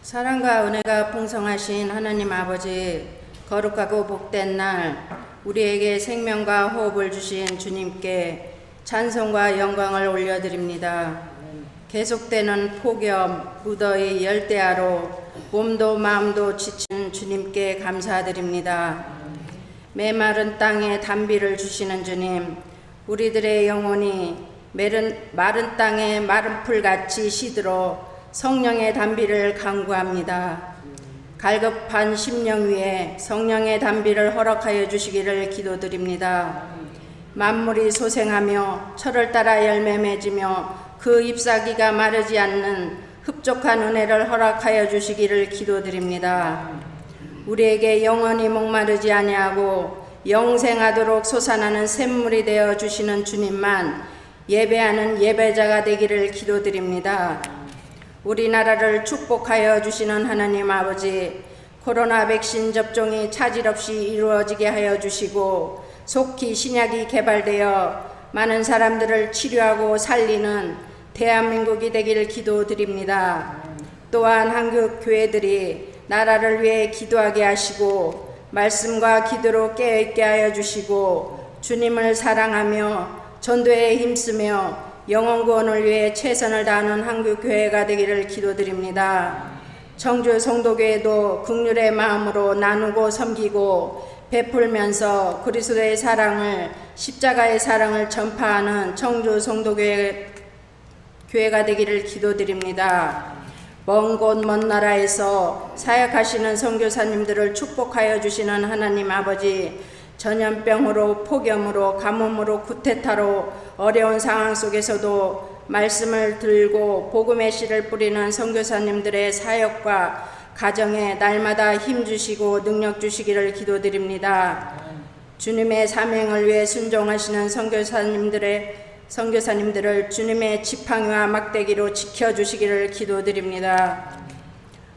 사랑과 은혜가 풍성하신 하나님 아버지, 거룩하고 복된 날 우리에게 생명과 호흡을 주신 주님께 찬송과 영광을 올려드립니다. 계속되는 폭염, 무더위, 열대야로 몸도 마음도 지친 주님께 감사드립니다. 메마른 땅에 단비를 주시는 주님, 우리들의 영혼이 마른 땅에 마른 풀같이 시들어 성령의 단비를 간구합니다. 갈급한 심령 위에 성령의 단비를 허락하여 주시기를 기도드립니다. 만물이 소생하며 철을 따라 열매 맺으며 그 잎사귀가 마르지 않는 흡족한 은혜를 허락하여 주시기를 기도드립니다. 우리에게 영원히 목마르지 아니하고 영생하도록 솟아나는 샘물이 되어 주시는 주님만 예배하는 예배자가 되기를 기도드립니다. 우리나라를 축복하여 주시는 하나님 아버지, 코로나 백신 접종이 차질 없이 이루어지게 하여 주시고 속히 신약이 개발되어 많은 사람들을 치료하고 살리는 대한민국이 되기를 기도드립니다. 또한 한국 교회들이 나라를 위해 기도하게 하시고 말씀과 기도로 깨어있게 하여 주시고 주님을 사랑하며 전도에 힘쓰며 영혼 구원을 위해 최선을 다하는 한국교회가 되기를 기도드립니다. 청주 성도교회도 국률의 마음으로 나누고 섬기고 베풀면서 그리스도의 사랑을, 십자가의 사랑을 전파하는 청주 성도교회가 되기를 기도드립니다. 먼 곳 먼 나라에서 사역하시는 선교사님들을 축복하여 주시는 하나님 아버지, 전염병으로, 폭염으로, 가뭄으로, 구태타로 어려운 상황 속에서도 말씀을 들고 복음의 씨를 뿌리는 선교사님들의 사역과 가정에 날마다 힘 주시고 능력 주시기를 기도드립니다. 주님의 사명을 위해 순종하시는 선교사님들을 주님의 지팡이와 막대기로 지켜주시기를 기도드립니다.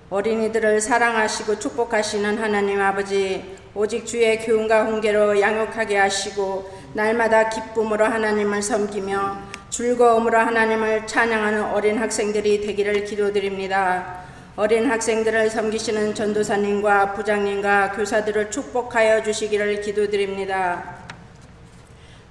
어린이들을 사랑하시고 축복하시는 하나님 아버지, 오직 주의 교훈과 훈계로 양육하게 하시고 날마다 기쁨으로 하나님을 섬기며 즐거움으로 하나님을 찬양하는 어린 학생들이 되기를 기도드립니다. 어린 학생들을 섬기시는 전도사님과 부장님과 교사들을 축복하여 주시기를 기도드립니다.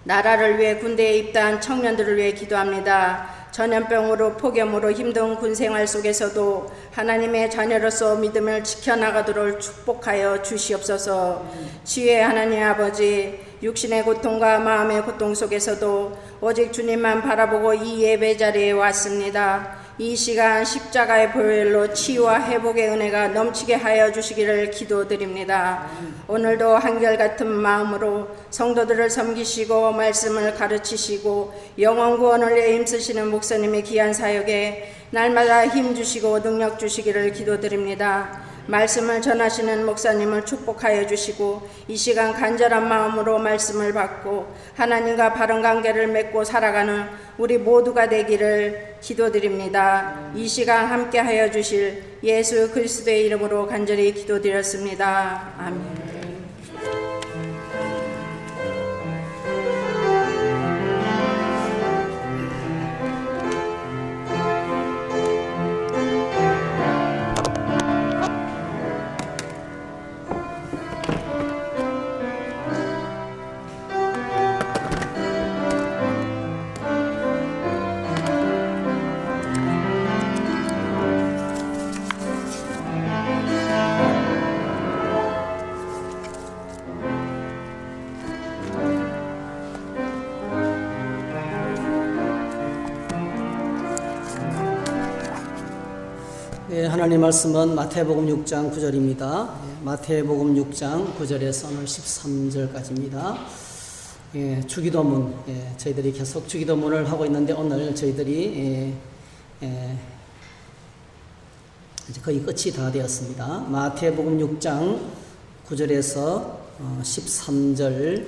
나라를 위해 군대에 입대한 청년들을 위해 기도합니다. 전염병으로 폭염으로 힘든 군생활 속에서도 하나님의 자녀로서 믿음을 지켜나가도록 축복하여 주시옵소서. 지혜의 하나님 아버지, 육신의 고통과 마음의 고통 속에서도 오직 주님만 바라보고 이 예배 자리에 왔습니다. 이 시간 십자가의 보혈로 치유와 회복의 은혜가 넘치게 하여 주시기를 기도드립니다. 오늘도 한결같은 마음으로 성도들을 섬기시고 말씀을 가르치시고 영혼 구원을 위해 힘쓰시는 목사님의 귀한 사역에 날마다 힘 주시고 능력 주시기를 기도드립니다. 말씀을 전하시는 목사님을 축복하여 주시고 이 시간 간절한 마음으로 말씀을 받고 하나님과 바른 관계를 맺고 살아가는 우리 모두가 되기를 기도드립니다. 이 시간 함께하여 주실 예수 그리스도의 이름으로 간절히 기도드렸습니다. 아멘. 네, 하나님 말씀은 마태복음 6장 9절입니다. 마태복음 6장 9절에서 오늘 13절까지입니다. 주기도문, 저희들이 계속 주기도문을 하고 있는데 오늘 저희들이 이제 거의 끝이 다 되었습니다. 마태복음 6장 9절에서 13절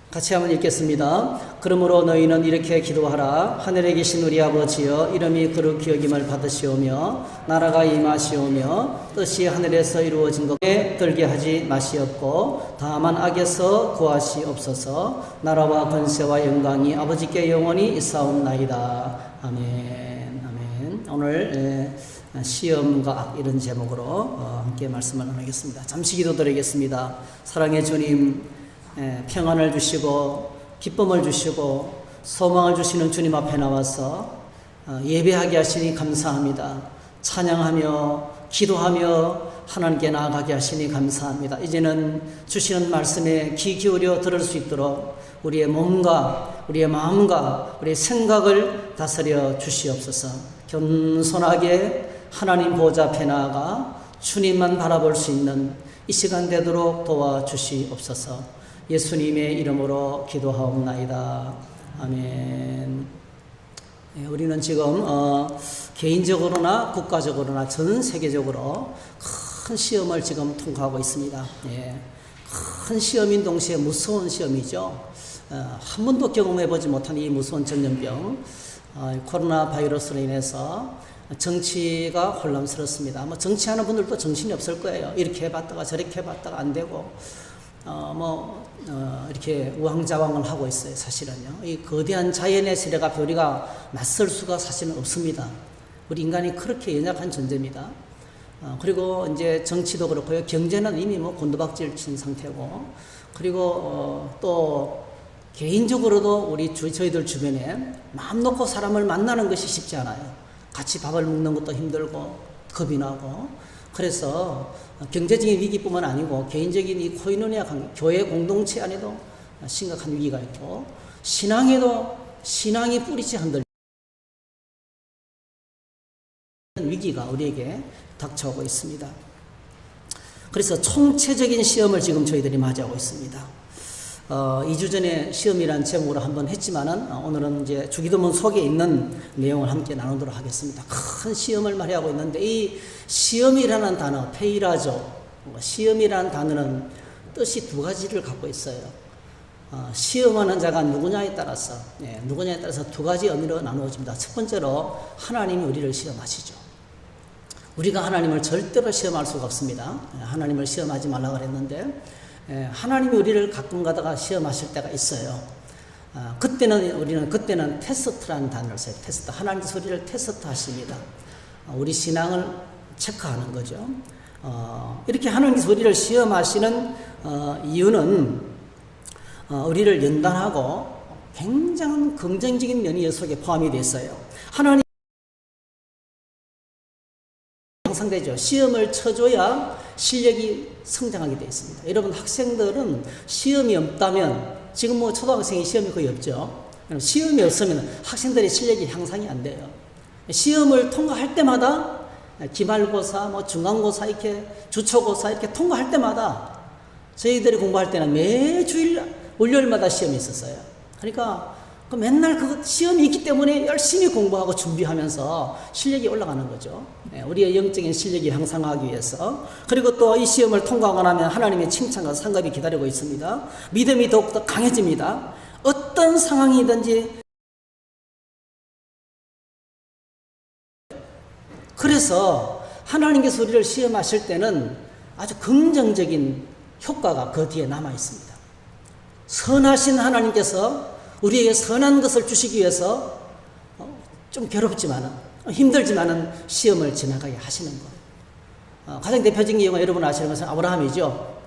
같이 한번 읽겠습니다. 그러므로 너희는 이렇게 기도하라. 하늘에 계신 우리 아버지여, 이름이 거룩히 여김을 받으시오며 나라가 임하시오며 뜻이 하늘에서 이루어진 것에 들게 하지 마시옵고 다만 악에서 구하시옵소서. 나라와 권세와 영광이 아버지께 영원히 있사옵나이다. 아멘. 아멘. 오늘 시험과 악 이런 제목으로 함께 말씀을 나누겠습니다. 잠시 기도드리겠습니다. 사랑의 주님, 평안을 주시고 기쁨을 주시고 소망을 주시는 주님 앞에 나와서 예배하게 하시니 감사합니다. 찬양하며 기도하며 하나님께 나아가게 하시니 감사합니다. 이제는 주시는 말씀에 귀 기울여 들을 수 있도록 우리의 몸과 우리의 마음과 우리의 생각을 다스려 주시옵소서. 겸손하게 하나님 보좌 앞에 나아가 주님만 바라볼 수 있는 이 시간 되도록 도와주시옵소서. 예수님의 이름으로 기도하옵나이다. 아멘. 우리는 지금 개인적으로나 국가적으로나 전 세계적으로 큰 시험을 지금 통과하고 있습니다. 큰 시험인 동시에 무서운 시험이죠. 한 번도 경험해보지 못한 이 무서운 전염병, 코로나 바이러스로 인해서 정치가 혼란스럽습니다. 정치하는 분들도 정신이 없을 거예요. 이렇게 해봤다가 저렇게 해봤다가 안 되고, 이렇게 우왕좌왕을 하고 있어요. 사실은요. 이 거대한 자연의 세력 앞에 우리가 맞설 수가 사실은 없습니다. 우리 인간이 그렇게 연약한 존재입니다. 그리고 이제 정치도 그렇고요. 경제는 이미 곤두박질 친 상태고, 그리고 또 개인적으로도 저희들 주변에 마음 놓고 사람을 만나는 것이 쉽지 않아요. 같이 밥을 먹는 것도 힘들고 겁이 나고, 그래서 경제적인 위기뿐만 아니고 개인적인 이 코이노니아 관계, 교회 공동체 안에도 심각한 위기가 있고, 신앙에도 신앙이 뿌리째 흔들리는 위기가 우리에게 닥쳐오고 있습니다. 그래서 총체적인 시험을 지금 저희들이 맞이하고 있습니다. 2주 전에 시험이라는 제목으로 한번 했지만은 오늘은 이제 주기도문 속에 있는 내용을 함께 나누도록 하겠습니다. 큰 시험을 말하고 있는데, 이 시험이라는 단어, 페이라죠. 시험이라는 단어는 뜻이 두 가지를 갖고 있어요. 시험하는 자가 누구냐에 따라서 두 가지 의미로 나누어집니다. 첫 번째로 하나님이 우리를 시험하시죠. 우리가 하나님을 절대로 시험할 수가 없습니다. 하나님을 시험하지 말라 그랬는데, 하나님이 우리를 가끔 가다가 시험하실 때가 있어요. 그때는 테스트라는 단어를 써요. 테스트. 하나님께서 우리를 테스트 하십니다. 우리 신앙을 체크하는 거죠. 이렇게 하나님께서 우리를 시험하시는 이유는 우리를 연단하고 굉장한 긍정적인 면이 속에 포함이 되어 있어요. 하나님 향상되죠. 시험을 쳐줘야 실력이 성장하게 되어 있습니다. 여러분, 학생들은 시험이 없다면, 지금 초등학생이 시험이 거의 없죠. 시험이 없으면 학생들의 실력이 향상이 안 돼요. 시험을 통과할 때마다 기말고사, 중간고사, 이렇게 주초고사 이렇게 통과할 때마다, 저희들이 공부할 때는 매주일 월요일마다 시험이 있었어요. 그러니까 맨날 그 시험이 있기 때문에 열심히 공부하고 준비하면서 실력이 올라가는 거죠. 우리의 영적인 실력이 향상하기 위해서. 그리고 또 이 시험을 통과하고 나면 하나님의 칭찬과 상급이 기다리고 있습니다. 믿음이 더욱더 강해집니다. 어떤 상황이든지. 그래서 하나님께서 우리를 시험하실 때는 아주 긍정적인 효과가 그 뒤에 남아 있습니다. 선하신 하나님께서 우리에게 선한 것을 주시기 위해서 좀 괴롭지만은, 힘들지만은 시험을 지나가게 하시는 거예요. 가장 대표적인 경우가 여러분 아시는 것은 아브라함이죠.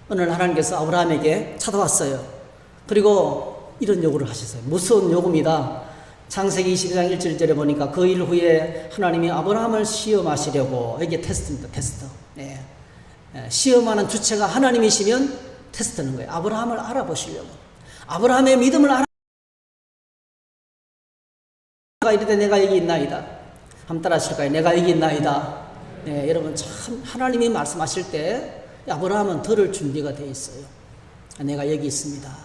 오늘 하나님께서 아브라함에게 찾아왔어요. 그리고 이런 요구를 하셨어요. 무서운 요구입니다. 창세기 22장 1절에 보니까 그 일 후에 하나님이 아브라함을 시험하시려고, 이게 테스트입니다. 테스트. 시험하는 주체가 하나님이시면 테스트는 거예요. 아브라함을 알아보시려고. 아브라함의 믿음을 이르되 내가 여기 있나이다. 한번 따라 하실까요? 내가 여기 있나이다. 여러분, 참 하나님이 말씀하실 때 아브라함은 들을 준비가 되어 있어요. 내가 여기 있습니다.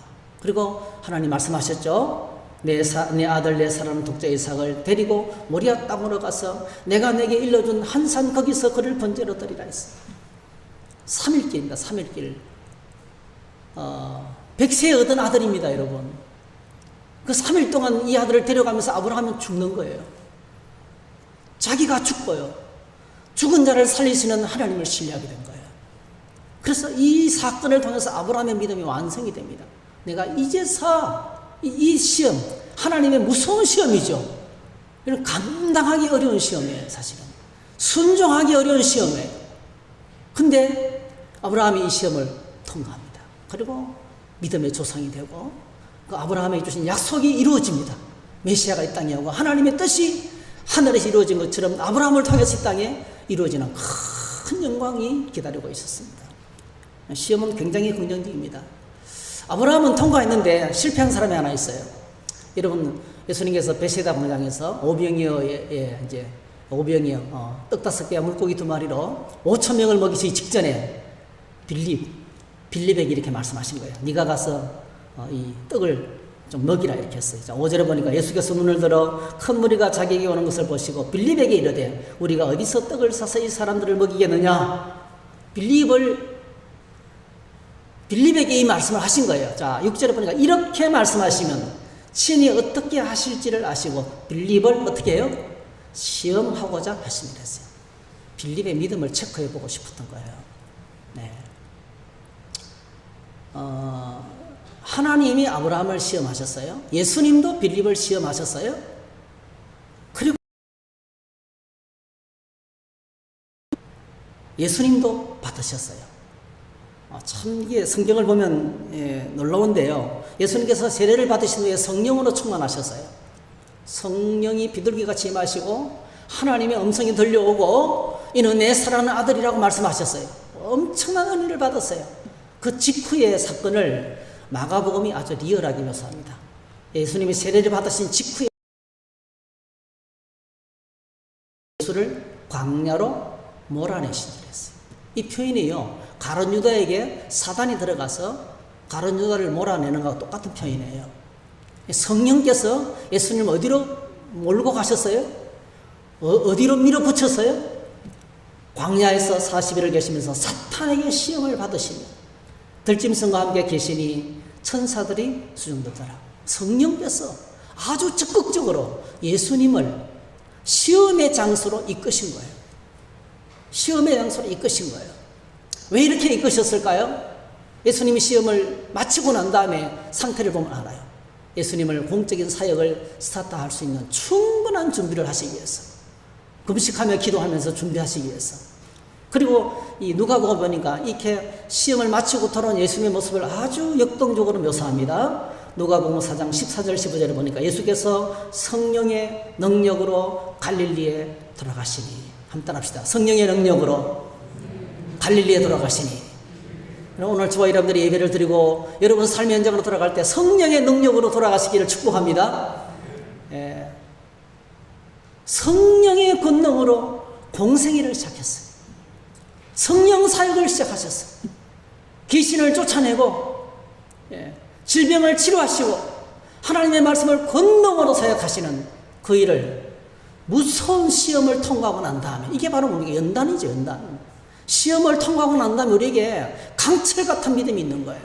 그리고 하나님 말씀하셨죠. 내 아들 내 사랑하는 독자 이삭을 데리고 모리아 땅으로 가서 내가 내게 일러준 한 산 거기서 그를 번제로 드리라 했어요. 3일길입니다. 3일길. 100세에 얻은 아들입니다, 여러분. 그 3일 동안 이 아들을 데려가면서 아브라함은 죽는 거예요. 자기가 죽고요. 죽은 자를 살리시는 하나님을 신뢰하게 된 거예요. 그래서 이 사건을 통해서 아브라함의 믿음이 완성이 됩니다. 내가 이제서 이 시험, 하나님의 무서운 시험이죠. 이런 감당하기 어려운 시험이에요, 사실은. 순종하기 어려운 시험이에요. 근데 아브라함이 이 시험을 통과합니다. 그리고 믿음의 조상이 되고 그 아브라함에게 주신 약속이 이루어집니다. 메시아가 이 땅에 오고 하나님의 뜻이 하늘에서 이루어진 것처럼 아브라함을 통해서 이 땅에 이루어지는 큰 영광이 기다리고 있었습니다. 시험은 굉장히 긍정적입니다. 아브라함은 통과했는데 실패한 사람이 하나 있어요. 여러분, 예수님께서 베세다 광장에서 오병이어의 이제 오병이어 떡 5개와 물고기 2마리로 5천 명을 먹이기 직전에 빌립에게 이렇게 말씀하신 거예요. 네가 가서 이 떡을 좀 먹이라 이렇게 했어요. 자, 5절에 보니까 예수께서 눈을 들어 큰 무리가 자기에게 오는 것을 보시고 빌립에게 이르되 우리가 어디서 떡을 사서 이 사람들을 먹이겠느냐. 빌립에게 이 말씀을 하신 거예요. 자, 6절에 보니까 이렇게 말씀하시면 친히 어떻게 하실지를 아시고 빌립을 어떻게 해요? 시험하고자 하심이라 했어요. 빌립의 믿음을 체크해 보고 싶었던 거예요. 네. 하나님이 아브라함을 시험하셨어요. 예수님도 빌립을 시험하셨어요. 그리고 예수님도 받으셨어요. 참 이게 성경을 보면 놀라운데요. 예수님께서 세례를 받으신 후에 성령으로 충만하셨어요. 성령이 비둘기같이 임하시고 하나님의 음성이 들려오고 이는 내 사랑하는 아들이라고 말씀하셨어요. 엄청난 은혜를 받았어요. 그 직후의 사건을 마가복음이 아주 리얼하게 묘사합니다. 예수님이 세례를 받으신 직후에 예수를 광야로 몰아내신다 했어요. 이 표현이요, 가룟 유다에게 사단이 들어가서 가룟 유다를 몰아내는 것과 똑같은 표현이에요. 성령께서 예수님 어디로 몰고 가셨어요? 어디로 밀어붙였어요? 광야에서 40일을 계시면서 사탄에게 시험을 받으시며 들짐승과 함께 계시니 천사들이 수종되더라. 성령께서 아주 적극적으로 예수님을 시험의 장소로 이끄신 거예요. 시험의 장소로 이끄신 거예요. 왜 이렇게 이끄셨을까요? 예수님이 시험을 마치고 난 다음에 상태를 보면 알아요. 예수님을 공적인 사역을 스타트할 수 있는 충분한 준비를 하시기 위해서, 금식하며 기도하면서 준비하시기 위해서. 그리고 이 누가복음 보니까 이렇게 시험을 마치고 돌아온 예수님의 모습을 아주 역동적으로 묘사합니다. 누가복음 4장 14절 15절에 보니까 예수께서 성령의 능력으로 갈릴리에 돌아가시니, 한번 따라합시다. 성령의 능력으로 갈릴리에 돌아가시니. 오늘 저와 여러분들이 예배를 드리고 여러분 삶의 현장으로 돌아갈 때 성령의 능력으로 돌아가시기를 축복합니다. 성령의 권능으로 공생애를 시작했어요. 성령 사역을 시작하셨어요. 귀신을 쫓아내고 질병을 치료하시고 하나님의 말씀을 권능으로 사역하시는 그 일을 무서운 시험을 통과하고 난 다음에, 이게 바로 우리에게 연단이죠, 연단. 시험을 통과하고 난 다음에 우리에게 강철 같은 믿음이 있는 거예요.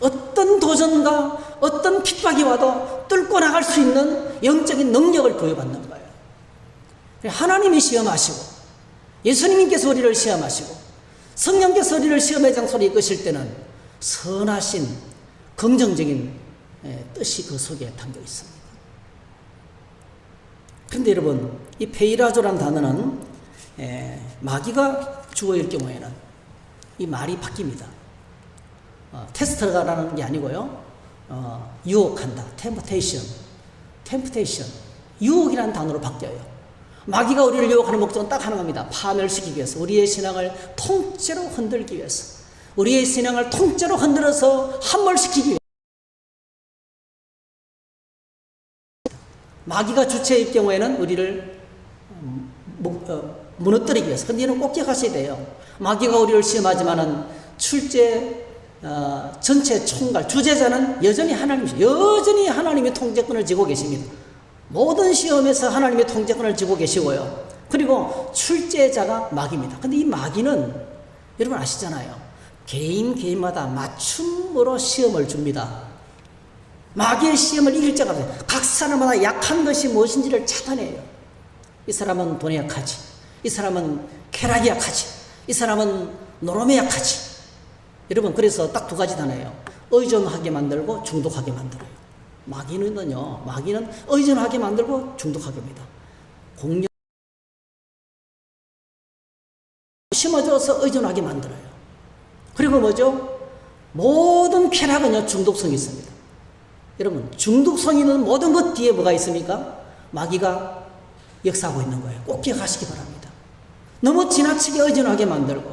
어떤 도전과 어떤 핍박이 와도 뚫고 나갈 수 있는 영적인 능력을 부여받는 거예요. 하나님이 시험하시고 예수님께서 우리를 시험하시고 성령께서 우리를 시험의 장소로 이끄실 때는 선하신 긍정적인 뜻이 그 속에 담겨 있습니다. 그런데 여러분, 이 페이라조란 단어는 마귀가 주어일 경우에는 이 말이 바뀝니다. 테스트라는 게 아니고요, 유혹한다, temptation, 유혹이라는 단어로 바뀌어요. 마귀가 우리를 유혹하는 목적은 딱 하나입니다. 파멸시키기 위해서, 우리의 신앙을 통째로 흔들기 위해서, 우리의 신앙을 통째로 흔들어서 함몰시키기 위해서. 마귀가 주체일 경우에는 우리를 무너뜨리기 위해서. 근데 이는 꼭 기억하셔야 돼요. 마귀가 우리를 시험하지만은 전체 총괄, 주재자는 여전히 하나님이시죠. 여전히 하나님의 통제권을 쥐고 계십니다. 모든 시험에서 하나님의 통제권을 쥐고 계시고요. 그리고 출제자가 마귀입니다. 근데 이 마귀는 여러분 아시잖아요. 개인마다 맞춤으로 시험을 줍니다. 마귀의 시험을 이길 자가 없어요. 각 사람마다 약한 것이 무엇인지를 찾아내요. 이 사람은 돈에 약하지, 이 사람은 쾌락이 약하지, 이 사람은 노름에 약하지. 여러분, 그래서 딱 두 가지 단어예요. 의존하게 만들고 중독하게 만들어요. 마귀는 의존하게 만들고 중독하게 합니다. 공력 심어줘서 의존하게 만들어요. 그리고 뭐죠? 모든 쾌락은요, 중독성이 있습니다. 여러분, 중독성 있는 모든 것 뒤에 뭐가 있습니까? 마귀가 역사하고 있는 거예요. 꼭 기억하시기 바랍니다. 너무 지나치게 의존하게 만들고,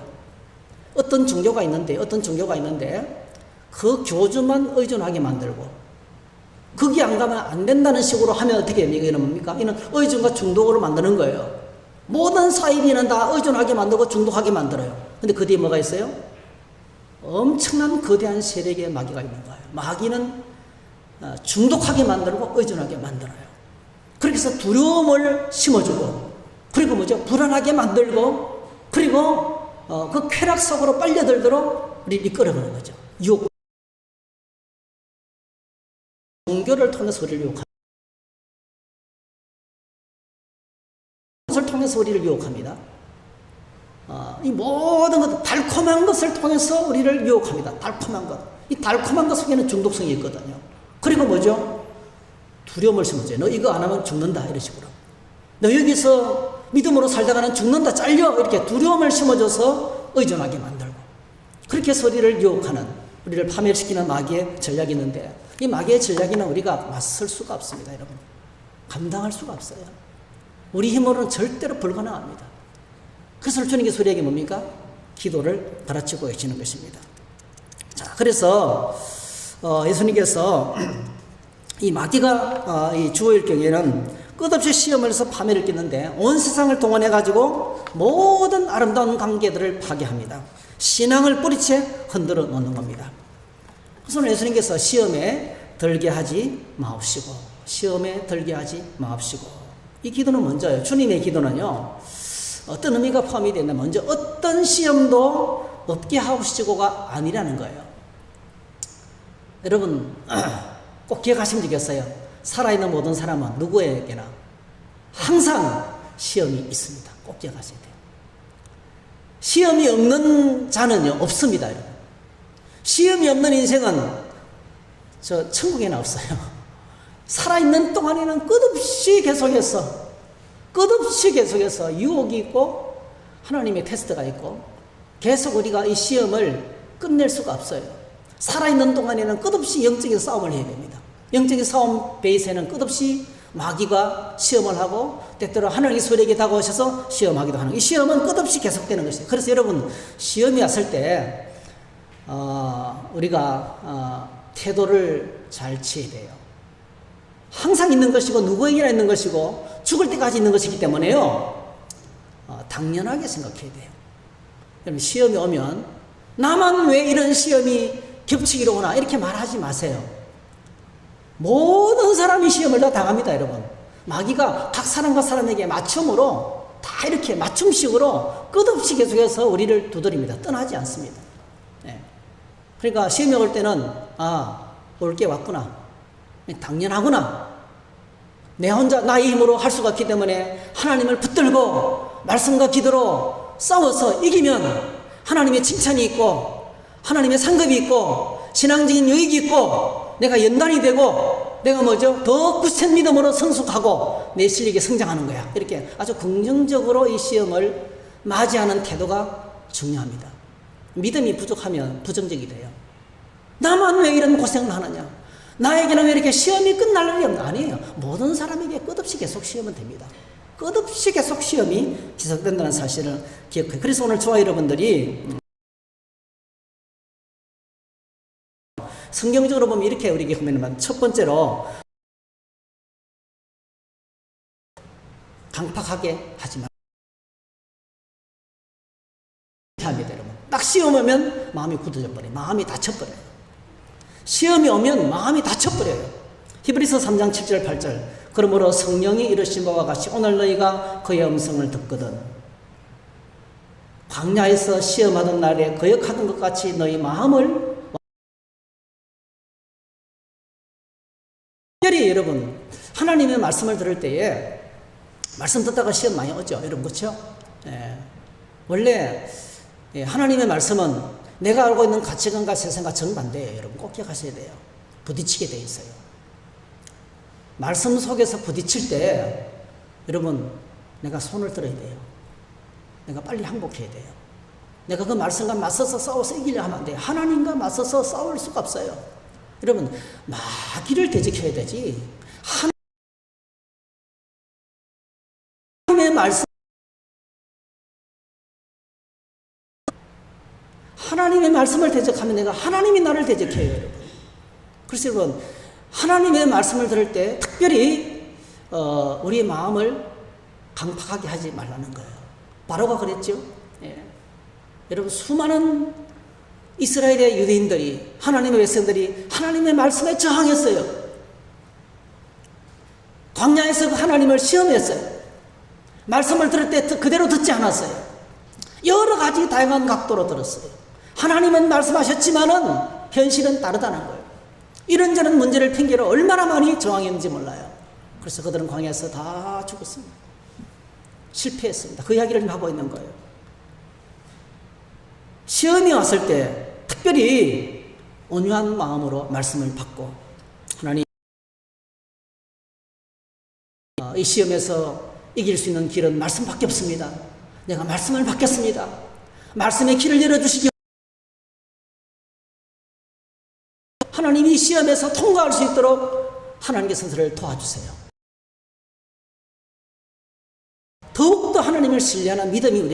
어떤 종교가 있는데 그 교주만 의존하게 만들고, 거기 안 가면 안 된다는 식으로 하면 어떻게 됩니까? 이는 뭡니까? 이는 의존과 중독으로 만드는 거예요. 모든 사이비는 다 의존하게 만들고 중독하게 만들어요. 근데 그 뒤에 뭐가 있어요? 엄청난 거대한 세력의 마귀가 있는 거예요. 마귀는 중독하게 만들고 의존하게 만들어요. 그렇게 해서 두려움을 심어주고, 그리고 뭐죠? 불안하게 만들고, 그리고 그 쾌락 속으로 빨려들도록 우리를 이끌어가는 거죠. 유혹. 종교를 통해서 우리를 유혹합니다. 것을 통해서 우리를 유혹합니다. 이 모든 것, 달콤한 것을 통해서 우리를 유혹합니다. 달콤한 것. 이 달콤한 것 속에는 중독성이 있거든요. 그리고 뭐죠? 두려움을 심어줘요. 너 이거 안 하면 죽는다. 이런 식으로. 너 여기서 믿음으로 살다가는 죽는다. 잘려. 이렇게 두려움을 심어줘서 의존하게 만들고. 그렇게 해서 우리를 유혹하는, 우리를 파멸시키는 마귀의 전략이 있는데, 이 마귀의 전략에는 우리가 맞설 수가 없습니다. 여러분. 감당할 수가 없어요. 우리 힘으로는 절대로 불가능합니다. 그래서 주님께서 우리에게 뭡니까? 기도를 가르치고 계시는 것입니다. 자, 그래서 예수님께서 이 마귀가 이 주어일 경우에는 끝없이 시험을 해서 파멸을 끼는데 온 세상을 동원해 가지고 모든 아름다운 관계들을 파괴합니다. 신앙을 뿌리채 흔들어 놓는 겁니다. 그래서 오늘 예수님께서 시험에 들게 하지 마옵시고, 시험에 들게 하지 마옵시고. 이 기도는 먼저예요. 주님의 기도는요, 어떤 의미가 포함이 되나, 먼저 어떤 시험도 없게 하옵시고가 아니라는 거예요. 여러분, 꼭 기억하시면 되겠어요. 살아있는 모든 사람은 누구에게나 항상 시험이 있습니다. 꼭 기억하셔야 돼요. 시험이 없는 자는요, 없습니다. 여러분. 시험이 없는 인생은 저 천국에는 없어요. 살아있는 동안에는 끝없이 계속해서 유혹이 있고 하나님의 테스트가 있고 계속 우리가 이 시험을 끝낼 수가 없어요. 살아있는 동안에는 끝없이 영적인 싸움을 해야 됩니다. 영적인 싸움 베이스에는 끝없이 마귀가 시험을 하고 때때로 하나님의 소리에게 다가오셔서 시험하기도 하는, 이 시험은 끝없이 계속되는 것이에요. 그래서 여러분, 시험이 왔을 때 우리가 태도를 잘 취해야 돼요. 항상 있는 것이고 누구에게나 있는 것이고 죽을 때까지 있는 것이기 때문에요, 당연하게 생각해야 돼요. 여러분, 시험이 오면 나만 왜 이런 시험이 겹치기로 오나 이렇게 말하지 마세요. 모든 사람이 시험을 다 당합니다. 여러분, 마귀가 각 사람과 사람에게 맞춤으로 다 이렇게 맞춤식으로 끝없이 계속해서 우리를 두드립니다. 떠나지 않습니다. 네. 그러니까 시험이 올 때는 올 게 왔구나, 당연하구나, 내 혼자 나의 힘으로 할 수가 없기 때문에 하나님을 붙들고 말씀과 기도로 싸워서 이기면 하나님의 칭찬이 있고 하나님의 상급이 있고 신앙적인 유익이 있고 내가 연단이 되고 내가 뭐죠? 더 굳센 믿음으로 성숙하고 내 실력이 성장하는 거야. 이렇게 아주 긍정적으로 이 시험을 맞이하는 태도가 중요합니다. 믿음이 부족하면 부정적이 돼요. 나만 왜 이런 고생을 하느냐, 나에게는 왜 이렇게 시험이 끝날 일이 없나. 아니에요. 모든 사람에게 끝없이 계속 시험은 됩니다. 끝없이 계속 시험이 지속된다는 사실을 기억해요. 그래서 오늘 저와 여러분들이 성경적으로 보면 이렇게 우리에게 보면, 첫 번째로 강팍하게 하지 마. 합니다, 여러분. 딱 시험 오면 마음이 굳어져 버려요. 마음이 다쳐버려요. 시험이 오면 마음이 다쳐버려요. 히브리서 3장 7절 8절. 그러므로 성령이 이르신 바와 같이 오늘 너희가 그의 음성을 듣거든 광야에서 시험하던 날에 거역하던 것 같이 너희 마음을, 특별히 여러분, 하나님의 말씀을 들을 때에 말씀 듣다가 시험 많이 오죠. 여러분, 그렇죠? 원래 하나님의 말씀은 내가 알고 있는 가치관과 세상과 정반대예요. 여러분, 꼭 기억하셔야 돼요. 부딪히게 돼 있어요. 말씀 속에서 부딪힐 때 여러분 내가 손을 들어야 돼요. 내가 빨리 항복해야 돼요. 내가 그 말씀과 맞서서 싸워서 이기려 하면 안 돼요. 하나님과 맞서서 싸울 수가 없어요. 여러분, 마귀를 대적해야 되지. 하나님의 말씀, 하나님의 말씀을 대적하면 내가 하나님이 나를 대적해요, 여러분. 그래서 여러분, 하나님의 말씀을 들을 때 특별히 우리의 마음을 강팍하게 하지 말라는 거예요. 바로가 그랬죠. 예. 여러분, 수많은 이스라엘의 유대인들이, 하나님의 백성들이 하나님의 말씀에 저항했어요. 광야에서 그 하나님을 시험했어요. 말씀을 들을 때 그대로 듣지 않았어요. 여러 가지 다양한 각도로 들었어요. 하나님은 말씀하셨지만은 현실은 다르다는 거예요. 이런저런 문제를 핑계로 얼마나 많이 저항했는지 몰라요. 그래서 그들은 광야에서 다 죽었습니다. 실패했습니다. 그 이야기를 지금 하고 있는 거예요. 시험이 왔을 때 특별히 온유한 마음으로 말씀을 받고, 하나님, 이 시험에서 이길 수 있는 길은 말씀밖에 없습니다. 내가 말씀을 받겠습니다. 말씀의 길을 열어주시기, 하나님이 이 시험에서 통과할 수 있도록 하나님께서 저를 도와주세요. 더욱더 하나님을 신뢰하는 믿음이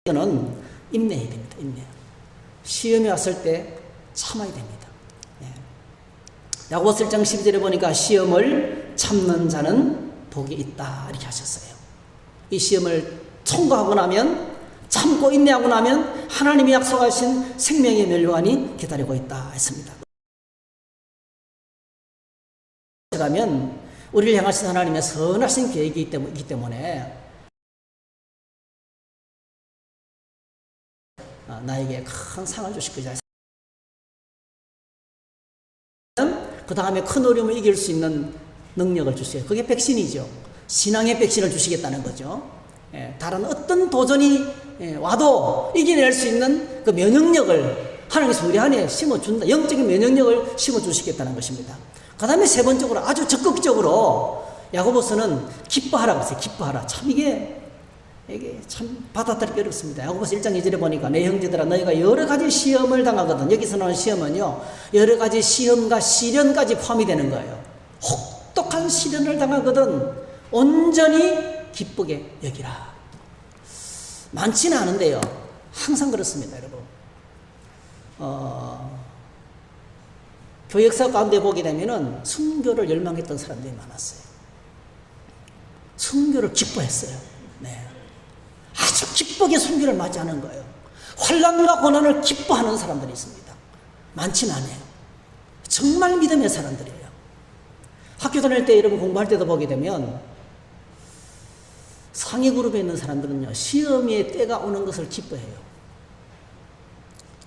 우리는 인내해야 됩니다. 인내. 시험이 왔을 때 참아야 됩니다. 야고보서 1장 12절에 보니까 시험을 참는 자는 복이 있다 이렇게 하셨어요. 이 시험을 통과하고 나면, 참고 인내하고 나면 하나님이 약속하신 생명의 멸류관이 기다리고 있다 했습니다. 가면 우리를 향하신 하나님의 선하신 계획이 있기 때문에 나에게 큰 상을 주실 거죠. 그 다음에 큰 어려움을 이길 수 있는 능력을 주세요. 그게 백신이죠. 신앙의 백신을 주시겠다는 거죠. 다른 어떤 도전이 와도 이겨낼 수 있는 그 면역력을 하나님께서 우리 안에 심어준다. 영적인 면역력을 심어주시겠다는 것입니다. 그 다음에 세 번째로 아주 적극적으로 야고보서는 기뻐하라 그랬어요. 기뻐하라. 참 이게 참 받아들이기 어렵습니다. 야고보서 1장 2절에 보니까 내 형제들아 너희가 여러 가지 시험을 당하거든. 여기서 나오는 시험은요, 여러 가지 시험과 시련까지 포함이 되는 거예요. 혹독한 시련을 당하거든 온전히 기쁘게 여기라. 많지는 않은데요, 항상 그렇습니다, 여러분. 교회 역사 가운데 보게 되면은 순교를 열망했던 사람들이 많았어요. 순교를 기뻐했어요. 네. 아주 기쁘게 순교를 맞이하는 거예요. 환난과 고난을 기뻐하는 사람들이 있습니다. 많지는 않아요. 정말 믿음의 사람들이에요. 학교 다닐 때 여러분 공부할 때도 보게 되면 상위 그룹에 있는 사람들은요, 시험의 때가 오는 것을 기뻐해요.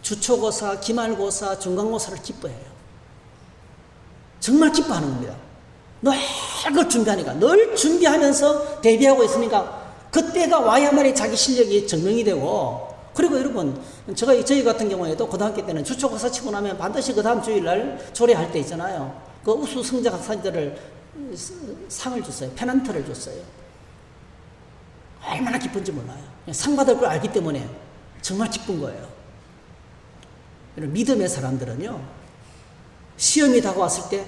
주초고사, 기말고사, 중간고사를 기뻐해요. 정말 기뻐하는 겁니다. 늘 그걸 준비하니까, 늘 준비하면서 대비하고 있으니까 그때가 와야만이 자기 실력이 증명이 되고, 그리고 여러분, 저희 같은 경우에도 고등학교 때는 주초고사 치고 나면 반드시 그 다음 주일날 조례할 때 있잖아요. 그 우수 성적 학생들을 상을 줬어요. 페넌트를 줬어요. 얼마나 기쁜지 몰라요. 상 받을 걸 알기 때문에 정말 기쁜 거예요. 이런 믿음의 사람들은요, 시험이 다가왔을 때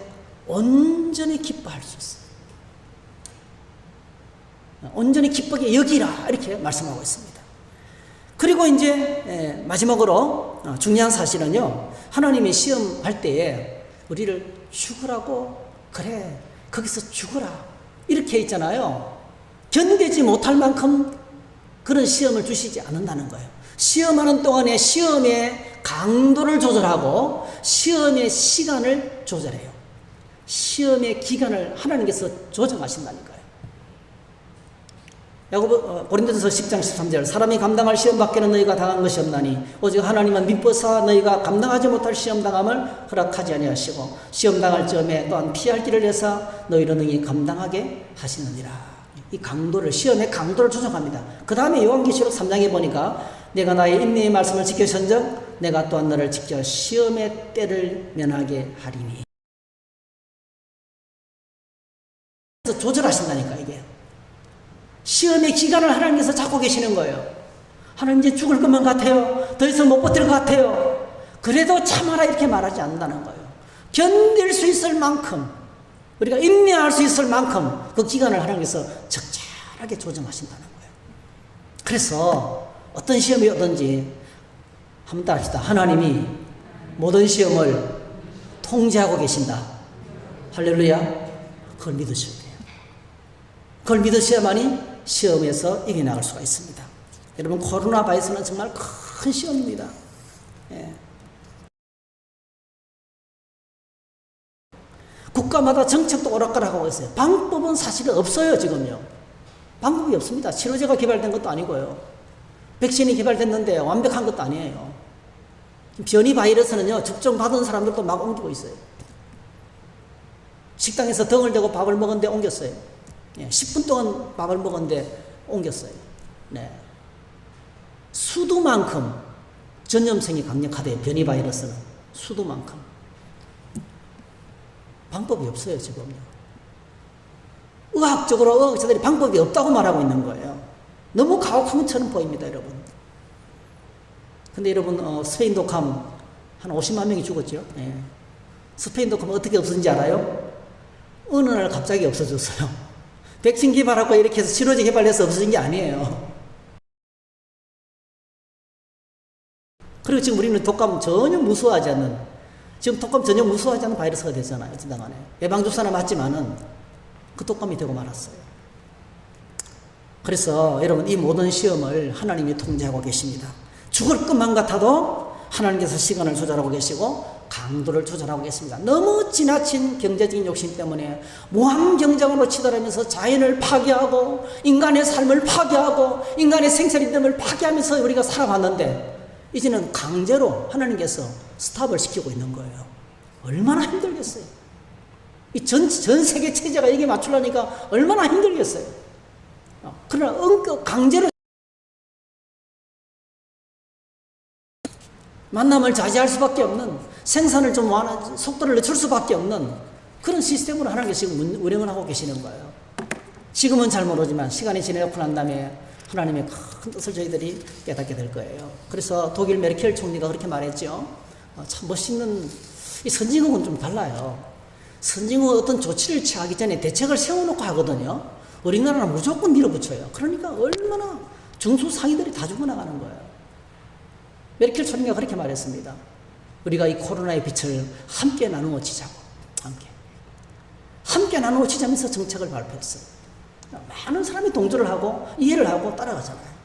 온전히 기뻐할 수 있어요. 온전히 기쁘게 여기라 이렇게 말씀하고 있습니다. 그리고 이제 마지막으로 중요한 사실은요, 하나님이 시험할 때에 우리를 죽으라고, 그래 거기서 죽으라 이렇게 있잖아요. 견디지 못할 만큼 그런 시험을 주시지 않는다는 거예요. 시험하는 동안에 시험의 강도를 조절하고 시험의 시간을 조절해요. 시험의 기간을 하나님께서 조정하신다니까요. 고린도전서 10장 13절 사람이 감당할 시험 밖에는 너희가 당한 것이 없나니 오직 하나님은 미뻐서 너희가 감당하지 못할 시험 당함을 허락하지 아니하시고 시험 당할 점에 또한 피할 길을 내사 너희를 능히 감당하게 하시느니라. 이 강도를, 시험의 강도를 조정합니다. 그 다음에 요한계시록 3장에 보니까 내가 나의 인내의 말씀을 지켜선적 내가 또한 너를 지켜 시험의 때를 면하게 하리니. 조절하신다니까 이게. 시험의 기간을 하나님께서 잡고 계시는 거예요. 하나님 이제 죽을 것만 같아요. 더 이상 못 버틸 것 같아요. 그래도 참아라 이렇게 말하지 않는다는 거예요. 견딜 수 있을 만큼, 우리가 인내할 수 있을 만큼 그 기간을 하나님께서 적절하게 조정하신다는 거예요. 그래서 어떤 시험이 오든지 한번 따라합시다. 하나님이 모든 시험을 통제하고 계신다. 할렐루야. 그걸 믿으셔야 돼요. 그걸 믿으셔야만이 시험에서 이겨나갈 수가 있습니다. 여러분, 코로나 바이러스는 정말 큰 시험입니다. 예. 국가마다 정책도 오락가락하고 있어요. 방법은 사실은 없어요, 지금요. 방법이 없습니다. 치료제가 개발된 것도 아니고요. 백신이 개발됐는데 완벽한 것도 아니에요. 변이 바이러스는요, 접종받은 사람들도 막 옮기고 있어요. 식당에서 덩을 대고 밥을 먹었는데 옮겼어요. 예, 10분 동안 밥을 먹었는데 옮겼어요. 네. 수두만큼 전염성이 강력하대요, 변이 바이러스는. 수두만큼. 방법이 없어요, 지금요. 의학적으로 의학자들이 방법이 없다고 말하고 있는 거예요. 너무 가혹한 것처럼 보입니다, 여러분. 근데 여러분, 스페인 독감 한 50만 명이 죽었죠. 예. 스페인 독감은 어떻게 없어진지 알아요? 어느 날 갑자기 없어졌어요. 백신 개발하고 이렇게 해서 치료제 개발해서 없어진 게 아니에요. 그리고 지금 우리는 독감 전혀 무서워하지 않는, 지금 독감 전혀 무서워하지 않는 바이러스가 됐잖아요. 어쨌든 간에. 예방주사나 맞지만은 그 독감이 되고 말았어요. 그래서 여러분, 이 모든 시험을 하나님이 통제하고 계십니다. 죽을 것만 같아도 하나님께서 시간을 조절하고 계시고 강도를 조절하고 계십니다. 너무 지나친 경제적인 욕심 때문에 무한 경쟁으로 치달으면서 자연을 파괴하고 인간의 삶을 파괴하고 인간의 생사리듬을 파괴하면서 우리가 살아왔는데 이제는 강제로 하나님께서 스탑을 시키고 있는 거예요. 얼마나 힘들겠어요. 이 전 세계 체제가 여기에 맞추려니까 얼마나 힘들겠어요. 그러나 강제로 만남을 자제할 수밖에 없는, 생산을 좀 속도를 늦출 수밖에 없는 그런 시스템으로 하나님께서 지금 운영을 하고 계시는 거예요. 지금은 잘 모르지만 시간이 지나고 난 다음에 하나님의 큰 뜻을 저희들이 깨닫게 될 거예요. 그래서 독일 메르켈 총리가 그렇게 말했죠. 참 멋있는, 이 선진국은 좀 달라요. 선진국은 어떤 조치를 취하기 전에 대책을 세워놓고 하거든요. 우리나라는 무조건 밀어붙여요. 그러니까 얼마나 중수상인들이 다 죽어나가는 거예요. 메르켈 총리가 그렇게 말했습니다. 우리가 이 코로나의 빛을 함께 나누어 지자고, 함께 나누어 지자면서 정책을 발표했어요. 많은 사람이 동조를 하고 이해를 하고 따라가잖아요.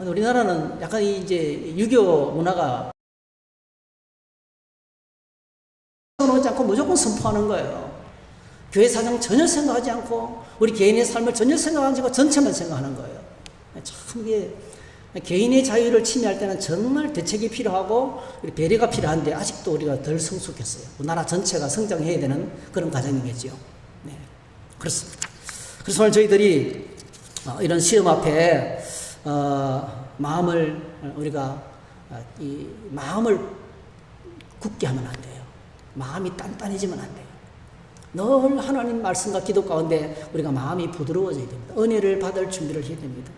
우리나라는 약간 이제 유교 문화가 오지 않고 무조건 선포하는 거예요. 교회 사정 전혀 생각하지 않고 우리 개인의 삶을 전혀 생각하지 않고 전체만 생각하는 거예요. 참 이게 개인의 자유를 침해할 때는 정말 대책이 필요하고 배려가 필요한데 아직도 우리가 덜 성숙했어요. 나라 전체가 성장해야 되는 그런 과정이겠죠. 네. 그렇습니다. 그래서 오늘 저희들이 이런 시험 앞에 마음을 우리가 이 마음을 굳게 하면 안 돼요. 마음이 단단해지면 안 돼요. 늘 하나님 말씀과 기도 가운데 우리가 마음이 부드러워져야 됩니다. 은혜를 받을 준비를 해야 됩니다.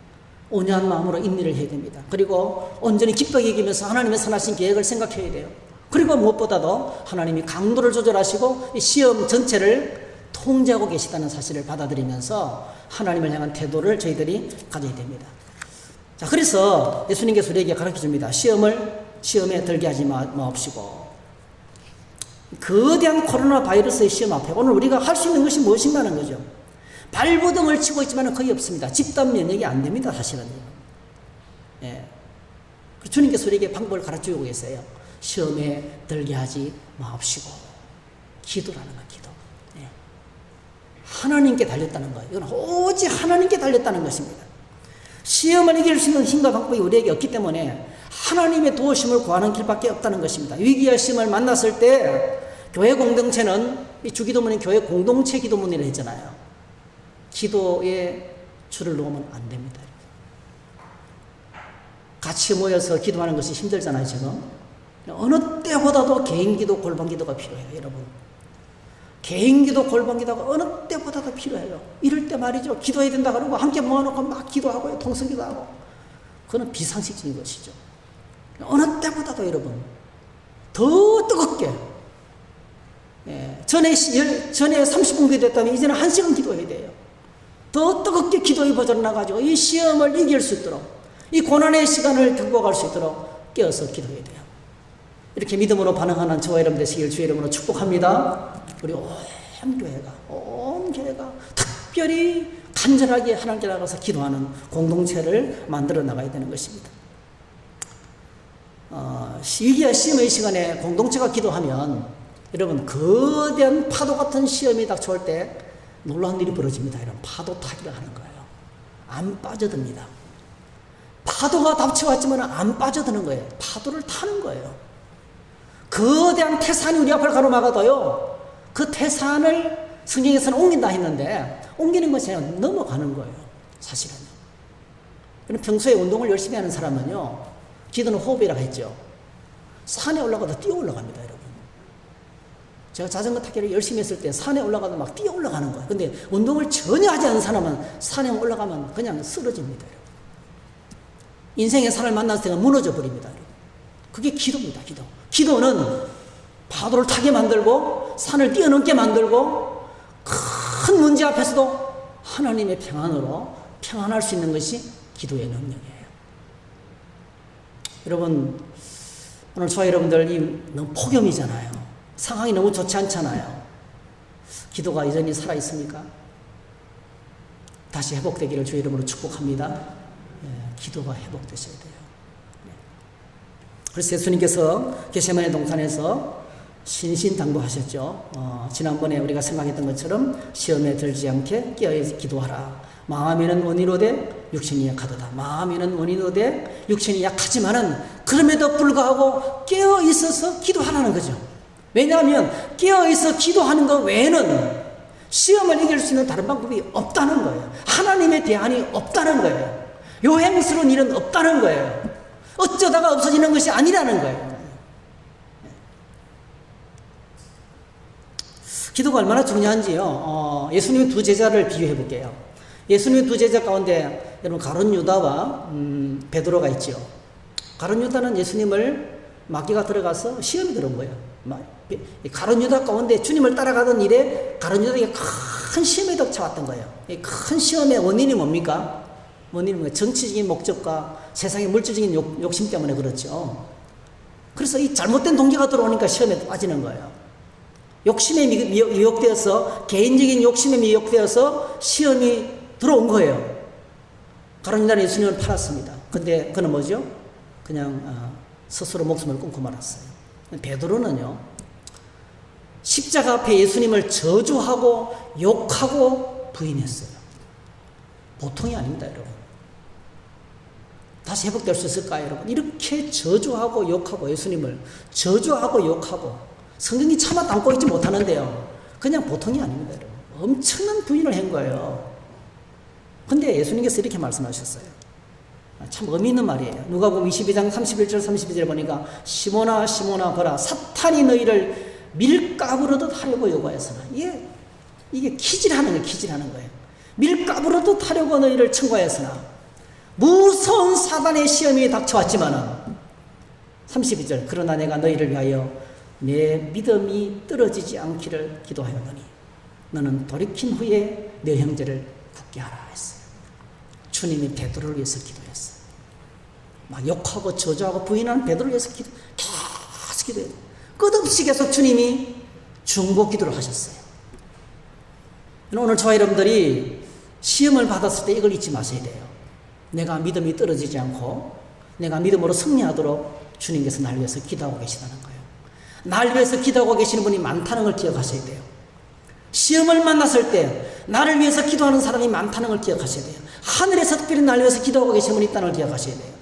온유한 마음으로 인내를 해야 됩니다. 그리고 온전히 기쁘게 여기면서 하나님의 선하신 계획을 생각해야 돼요. 그리고 무엇보다도 하나님이 강도를 조절하시고 이 시험 전체를 통제하고 계시다는 사실을 받아들이면서 하나님을 향한 태도를 저희들이 가져야 됩니다. 자, 그래서 예수님께서 우리에게 가르쳐 줍니다. 시험에 들게 하지 마옵시고. 거대한 코로나 바이러스의 시험 앞에 오늘 우리가 할 수 있는 것이 무엇인가 하는 거죠. 발버둥을 치고 있지만 거의 없습니다. 집단 면역이 안 됩니다, 사실은. 예. 주님께서 우리에게 방법을 가르쳐 주고 계세요. 시험에 들게 하지 마옵시고. 기도라는 거, 기도. 예. 하나님께 달렸다는 거예요. 이건 오직 하나님께 달렸다는 것입니다. 시험을 이길 수 있는 힘과 방법이 우리에게 없기 때문에 하나님의 도우심을 구하는 길밖에 없다는 것입니다. 위기와 시험을 만났을 때 교회 공동체는 이 주기도문인 교회 공동체 기도문이라 했잖아요. 기도에 줄을 놓으면 안 됩니다. 같이 모여서 기도하는 것이 힘들잖아요, 지금. 어느 때보다도 개인 기도, 골방 기도가 필요해요, 여러분. 개인기도 골방기도가 어느 때보다도 필요해요. 이럴 때 말이죠. 기도해야 된다 그러고 함께 모아놓고 막 기도하고요. 통성기도하고. 그거는 비상식적인 것이죠. 어느 때보다도 여러분 더 뜨겁게, 전에 30분 기도했다면 이제는 1시간 기도해야 돼요. 더 뜨겁게 기도의 버전을 나가지고 이 시험을 이길 수 있도록, 이 고난의 시간을 극복할 수 있도록 깨어서 기도해야 돼요. 이렇게 믿음으로 반응하는 저와 여러분 되시길 주의 이름으로 축복합니다. 우리 온 교회가 특별히 간절하게 하나님께 나가서 기도하는 공동체를 만들어 나가야 되는 것입니다. 시기와 시험의 시간에 공동체가 기도하면 여러분 거대한 파도 같은 시험이 닥쳐올 때 놀라운 일이 벌어집니다. 이런 파도 타기를 하는 거예요. 안 빠져듭니다. 파도가 닥쳐왔지만 안 빠져드는 거예요. 파도를 타는 거예요. 거대한 태산이 우리 앞을 가로막아도요, 그 태산을 성경에서는 옮긴다 했는데 옮기는 것이 아니라 넘어가는 거예요. 사실은요. 평소에 운동을 열심히 하는 사람은요, 기도는 호흡이라고 했죠. 산에 올라가도 뛰어 올라갑니다, 여러분. 제가 자전거 타기를 열심히 했을 때 산에 올라가도 막 뛰어 올라가는 거예요. 근데 운동을 전혀 하지 않은 사람은 산에 올라가면 그냥 쓰러집니다, 여러분. 인생의 산을 만났을 때가 무너져 버립니다, 여러분. 그게 기도입니다, 기도. 기도는 파도를 타게 만들고 산을 뛰어넘게 만들고 큰 문제 앞에서도 하나님의 평안으로 평안할 수 있는 것이 기도의 능력이에요. 여러분, 오늘 저와 여러분들 너무 폭염이잖아요. 상황이 너무 좋지 않잖아요. 기도가 여전히 살아있습니까? 다시 회복되기를 주의 이름으로 축복합니다. 기도가 회복되셔야 돼요. 그래서 예수님께서 겟세마네 동산에서 신신당부하셨죠. 지난번에 우리가 생각했던 것처럼 시험에 들지 않게 깨어있어 기도하라. 마음에는 원이로되 육신이 약하도다. 마음에는 원이로되 육신이 약하지만은 그럼에도 불구하고 깨어있어서 기도하라는 거죠. 왜냐하면 깨어있어 기도하는 것 외에는 시험을 이길 수 있는 다른 방법이 없다는 거예요. 하나님의 대안이 없다는 거예요. 요행스러운 일은 없다는 거예요. 어쩌다가 없어지는 것이 아니라는 거예요. 기도가 얼마나 중요한지요. 예수님의 두 제자를 비유해 볼게요. 예수님의 두 제자 가운데 여러분 가룟 유다와 베드로가 있죠. 가룟 유다는 예수님을 마귀가 들어가서 시험이 들어온 거예요. 가룟 유다 가운데 주님을 따라가던 일에 가룟 유다에게 큰 시험이 닥쳐왔던 거예요. 이 큰 시험의 원인이 뭡니까? 원인은 정치적인 목적과 세상의 물질적인 욕심 때문에 그렇죠. 그래서 이 잘못된 동기가 들어오니까 시험에 빠지는 거예요. 욕심에 미혹되어서, 개인적인 욕심에 미혹되어서 시험이 들어온 거예요. 가룟 유다는 예수님을 팔았습니다. 근데 그는 뭐죠? 그냥 스스로 목숨을 끊고 말았어요. 베드로는요, 십자가 앞에 예수님을 저주하고 욕하고 부인했어요. 보통이 아닙니다, 여러분. 다시 회복될 수 있을까요, 여러분? 이렇게 저주하고 욕하고, 예수님을 저주하고 욕하고, 성경이 차마 담고 있지 못하는데요, 그냥 보통이 아닙니다, 여러분. 엄청난 부인을 한 거예요. 근데 예수님께서 이렇게 말씀하셨어요. 참 의미 있는 말이에요. 누가복음 22장 31절 32절 보니까 시몬아 시몬아 보라, 사탄이 너희를 밀가부르듯 하려고 요구하였으나, 이게 기질하는 거예요. 밀가부르듯 하려고 너희를 청구하였으나 무서운 사단의 시험이 닥쳐왔지만은 32절, 그러나 내가 너희를 위하여 내 믿음이 떨어지지 않기를 기도하였노니 너는 돌이킨 후에 내 형제를 굳게 하라 했어요. 주님이 베드로를 위해서 기도했어요. 막 욕하고 저주하고 부인하는 베드로를 위해서 계속 기도해요. 끝없이 계속 주님이 중보 기도를 하셨어요. 오늘 저와 여러분들이 시험을 받았을 때 이걸 잊지 마셔야 돼요. 내가 믿음이 떨어지지 않고 내가 믿음으로 승리하도록 주님께서 날 위해서 기도하고 계시다는 거예요. 날 위해서 기도하고 계시는 분이 많다는 걸 기억하셔야 돼요. 시험을 만났을 때 나를 위해서 기도하는 사람이 많다는 걸 기억하셔야 돼요. 하늘에서 특별히 날 위해서 기도하고 계시는 분이 있다는 걸 기억하셔야 돼요.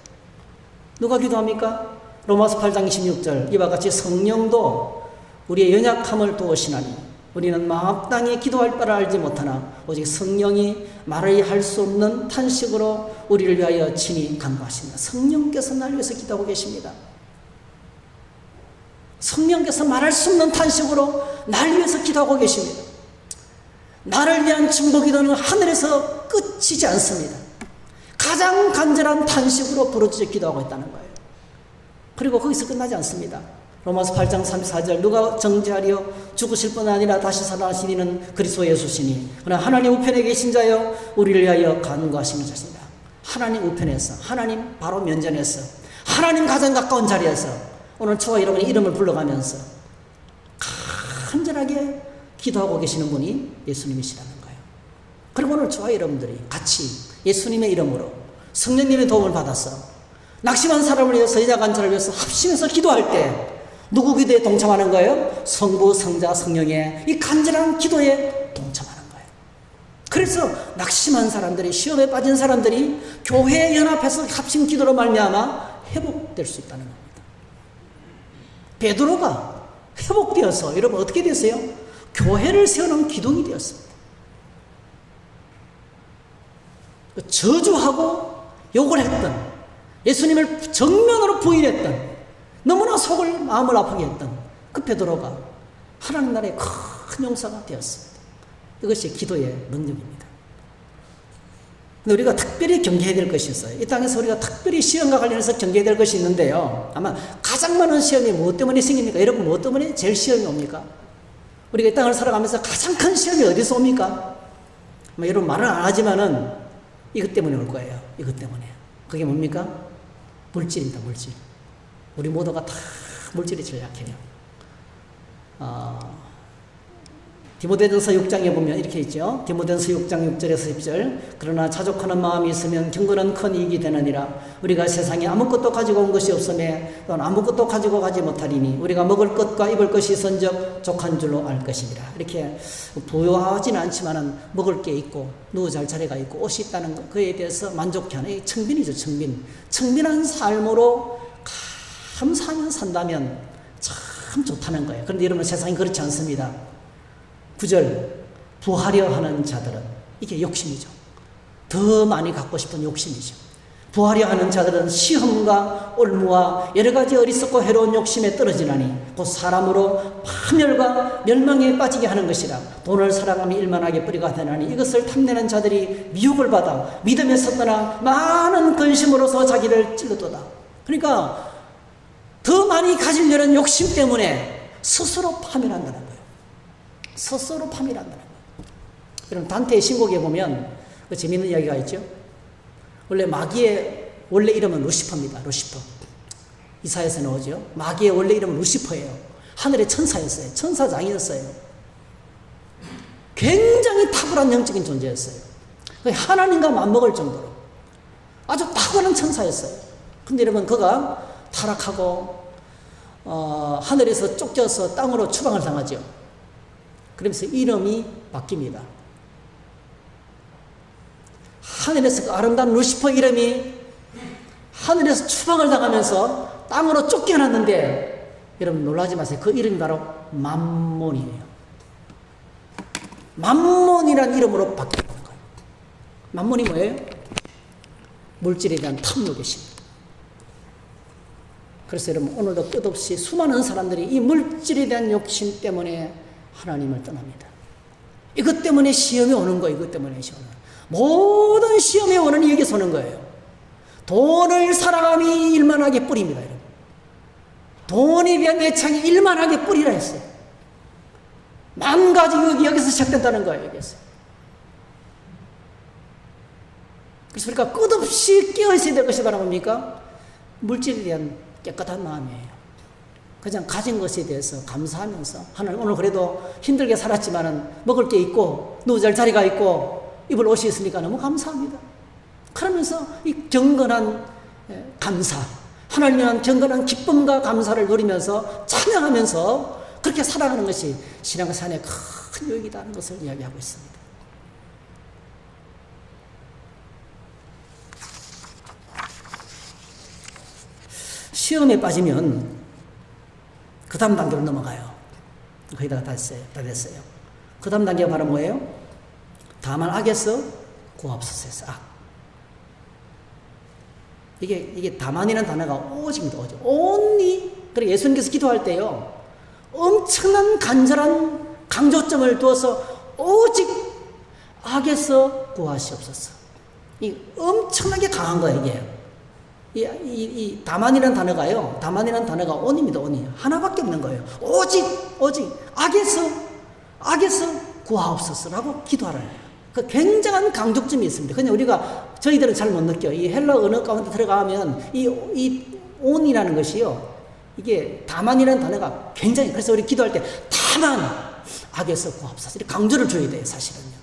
누가 기도합니까? 로마서 8장 26절, 이와 같이 성령도 우리의 연약함을 도우시나니 우리는 마땅히 기도할 바를 알지 못하나 오직 성령이 말을 할 수 없는 탄식으로 우리를 위하여 친히 간구하십니다. 성령께서 날 위해서 기도하고 계십니다. 성령께서 말할 수 없는 탄식으로 날 위해서 기도하고 계십니다. 나를 위한 중보 기도는 하늘에서 끝이지 않습니다. 가장 간절한 탄식으로 부르짖어 기도하고 있다는 거예요. 그리고 거기서 끝나지 않습니다. 로마서 8장 34절 누가 정죄하리요 죽으실 뿐 아니라 다시 살아나신 이는 그리스도 예수시니 그러나 하나님 우편에 계신 자여 우리를 위하여 간구하시는 자십니다. 하나님 우편에서, 하나님 바로 면전에서, 하나님 가장 가까운 자리에서 오늘 저와 여러분의 이름을 불러가면서 간절하게 기도하고 계시는 분이 예수님이시라는 거예요. 그리고 오늘 저와 여러분들이 같이 예수님의 이름으로 성령님의 도움을 받아서 낙심한 사람을 위해서 여자 간절을 위해서 합심해서 기도할 때 누구 기도에 동참하는 거예요? 성부, 성자, 성령의 이 간절한 기도에 동참하는 거예요. 그래서 낙심한 사람들이, 시험에 빠진 사람들이 교회에 연합해서 합심 기도로 말미암아 회복될 수 있다는 겁니다. 베드로가 회복되어서 여러분 어떻게 됐어요? 교회를 세우는 기둥이 되었습니다. 저주하고 욕을 했던, 예수님을 정면으로 부인했던, 너무나 속을 마음을 아프게 했던 그 베드로가 하나님 나라의 큰 용사가 되었습니다. 이것이 기도의 능력입니다. 근데 우리가 특별히 경계해야 될 것이 있어요. 이 땅에서 우리가 특별히 시험과 관련해서 경계해야 될 것이 있는데요. 아마 가장 많은 시험이 무엇 때문에 생깁니까? 여러분 무엇 때문에 제일 시험이 옵니까? 우리가 이 땅을 살아가면서 가장 큰 시험이 어디서 옵니까? 여러분 말은 안 하지만은 이것 때문에 올 거예요. 이것 때문에. 그게 뭡니까? 물질입니다. 물질. 우리 모두가 다 물질이 제일 약해요. 디모데전서 6장에 보면 이렇게 있죠. 디모데전서 6장 6절에서 10절. 그러나 자족하는 마음이 있으면 경건은 큰 이익이 되느니라. 우리가 세상에 아무것도 가지고 온 것이 없으며 또는 아무것도 가지고 가지 못하리니 우리가 먹을 것과 입을 것이 있은즉 족한 줄로 알 것이니라. 이렇게 부유하지는 않지만은 먹을 게 있고 누워 잘 자리가 있고 옷이 있다는 것, 그에 대해서 만족해하는 이 청빈이죠. 청빈. 청빈한 삶으로 감사하며 산다면 참 좋다는 거예요. 그런데 여러분 세상이 그렇지 않습니다. 9절 부하려 하는 자들은, 이게 욕심이죠. 더 많이 갖고 싶은 욕심이죠. 부하려 하는 자들은 시험과 올무와 여러 가지 어리석고 해로운 욕심에 떨어지나니 곧 사람으로 파멸과 멸망에 빠지게 하는 것이라. 돈을 사랑하며 일만하게 뿌리가 되나니 이것을 탐내는 자들이 미혹을 받아 믿음에 섰거나 많은 근심으로서 자기를 찔러도다. 그러니까 더 많이 가지려는 욕심 때문에 스스로 파멸한다는 거예요. 스스로 파멸한다는 거예요. 여러분 단테의 신곡에 보면 그 재미있는 이야기가 있죠. 원래 마귀의 원래 이름은 루시퍼입니다. 루시퍼. 이사야서 나오죠. 마귀의 원래 이름은 루시퍼예요. 하늘의 천사였어요. 천사장이었어요. 굉장히 탁월한 영적인 존재였어요. 하나님과 맞먹을 정도로 아주 탁월한 천사였어요. 근데 여러분 그가 타락하고 하늘에서 쫓겨서 땅으로 추방을 당하죠. 그러면서 이름이 바뀝니다. 하늘에서 그 아름다운 루시퍼 이름이 하늘에서 추방을 당하면서 땅으로 쫓겨났는데 여러분 놀라지 마세요. 그 이름이 바로 맘몬이에요. 맘몬이라는 이름으로 바뀌는 거예요. 맘몬이 뭐예요? 물질에 대한 탐욕이십니다. 그래서 여러분 오늘도 끝없이 수많은 사람들이 이 물질에 대한 욕심 때문에 하나님을 떠납니다. 이것 때문에 시험이 오는 거예요. 이것 때문에 시험이 오는 거예요. 모든 시험의 원인이 여기서 오는 거예요. 돈을 사랑함이 일만하게 뿌립니다. 여러분. 돈에 대한 애착이 일만하게 뿌리라 했어요. 만 가지 유혹이 여기서 시작된다는 거예요. 여기서. 그래서 우리가 끝없이 깨어있어야 될 것이 바로 뭡니까? 물질에 대한 깨끗한 마음이에요. 그냥 가진 것에 대해서 감사하면서 하나님 오늘 그래도 힘들게 살았지만은 먹을 게 있고 누워잘 자리가 있고 입을 옷이 있으니까 너무 감사합니다. 그러면서 이 경건한 감사, 하나님에 대한 경건한 기쁨과 감사를 누리면서 찬양하면서 그렇게 살아가는 것이 신앙생활의 큰 유익이라는 것을 이야기하고 있습니다. 시험에 빠지면 그 다음 단계로 넘어가요. 거의 다 됐어요. 그 다음 단계가 바로 뭐예요? 다만 악에서 구하옵소서. 악. 이게 다만이라는 단어가 오직입니다. 오직. only. 그리고 예수님께서 기도할 때요, 엄청난 간절한 강조점을 두어서 오직 악에서 구하시옵소서. 이 엄청나게 강한 거예요, 이게. 이 다만이라는 단어가요, 다만이라는 단어가 온입니다, 온이. 하나밖에 없는 거예요. 오직 악에서 구하옵소서라고 기도하라는 거예요. 그 굉장한 강조점이 있습니다. 그냥 저희들은 잘 못 느껴요. 이 헬라 언어 가운데 들어가면 이 온이라는 것이요, 이게 다만이라는 단어가 굉장히, 그래서 우리 기도할 때 다만 악에서 구하옵소서 이렇게 강조를 줘야 돼요, 사실은요.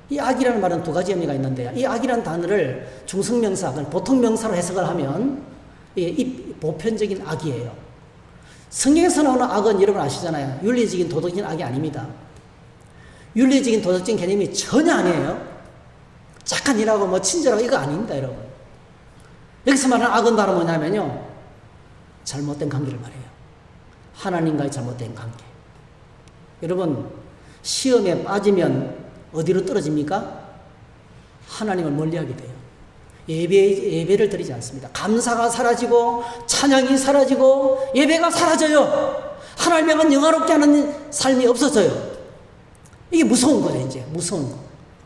이 악이라는 말은 두 가지 의미가 있는데요. 이 악이라는 단어를 중성명사, 보통 명사로 해석을 하면 이 보편적인 악이에요. 성경에서 나오는 악은 여러분 아시잖아요. 윤리적인 도덕적인 악이 아닙니다. 윤리적인 도덕적인 개념이 전혀 아니에요. 착한 일하고 뭐 친절하고 이거 아닙니다, 여러분. 여기서 말하는 악은 바로 뭐냐면요, 잘못된 관계를 말해요. 하나님과의 잘못된 관계. 여러분, 시험에 빠지면 어디로 떨어집니까? 하나님을 멀리하게 돼요. 예배를 드리지 않습니다. 감사가 사라지고 찬양이 사라지고 예배가 사라져요. 하나님을 영화롭게 하는 삶이 없어져요. 이게 무서운 거죠, 이제. 무서운 거.